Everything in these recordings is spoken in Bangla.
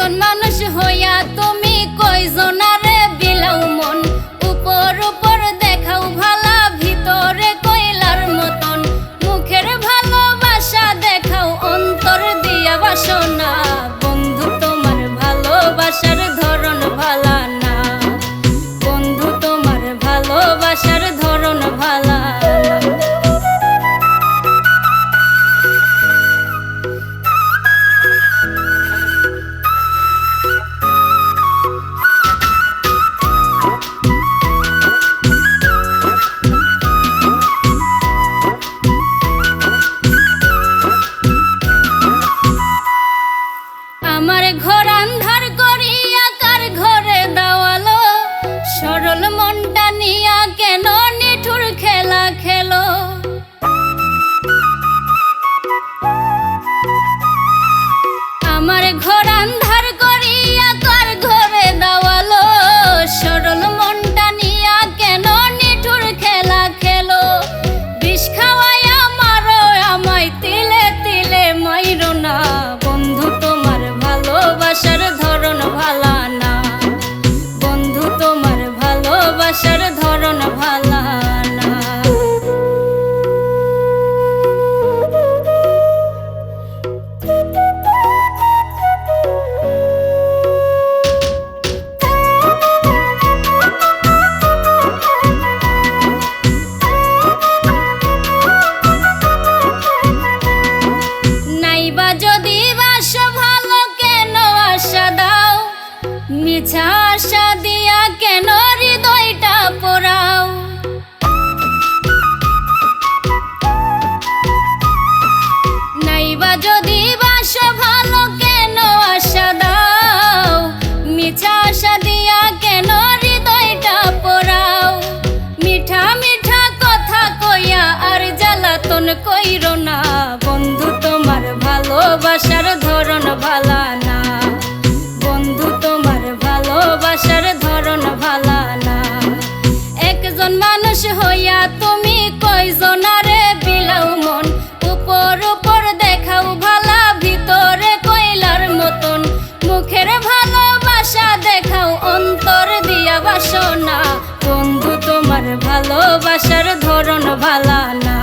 একজন মানুষ হইয়া তুমি কয়জনারে বিলাও মন, উপর উপর দেখাও ভালা ভিতরে কয়লার মতন, মুখের ভালোবাসা দেখাও অন্তর দিয়া বাসনা। বন্ধু তোমার ভালোবাসার ধরন ভালা না, বন্ধু তোমার ভালোবাসার ধরন ভালা না। আমার ঘর আন্ধার করিয়া কার ঘরে দেওয়ালো, সরল মনটা নিয়া কেন নিঠুর খেলা খেলো। আমার ঘর আন্ধার করিয়া কার ঘরে দেওয়ালো, সরল মনটা নিয়া কেন নিঠুর খেলা খেলো। বিষ খাওয়াইয়া মারো আমায় তিলে তিলে মাইরো না, বন্ধু তোমার ভালোবাসার ধরন ভালা না, বন্ধু তোমার ভালোবাসার ধরন ভালা না। নাইবা যদি বাসো ভালো কেন আশা দাও, মিছা আশা দিয়া কেন হৃদয়টা পোড়াও। নাইবা যদি বাসো ভালো কেন আশা দাও, মিছা আশা দিয়া কেন হৃদয়টা পোড়াও। মিঠা মিঠা কথা কইয়া আর জ্বালাতন কইরো না, বন্ধু তোমার ভালোবাসার ধরন ভালা না, বন্ধু তোমার ভালোবাসার ধরন ভালা না। একজন মানুষ হইয়া তুমি কয়জনারে বিলাও মন, উপর উপর দেখাও ভালা ভিতরে কয়লার মতন, মুখের ভালোবাসা দেখাও অন্তর দিয়া বাসনা। বন্ধু তোমার ভালোবাসার ধরন ভালা না,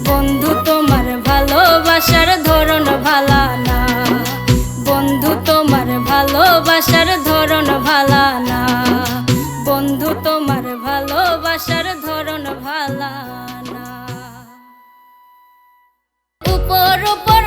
বন্ধু তোমার ভালোবাসার ধরন ভালা না, বন্ধু তোমার ভালোবাসার ধরন ভালা না, বন্ধু তোমার ভালোবাসার ধরন ভালা না। উপর উপর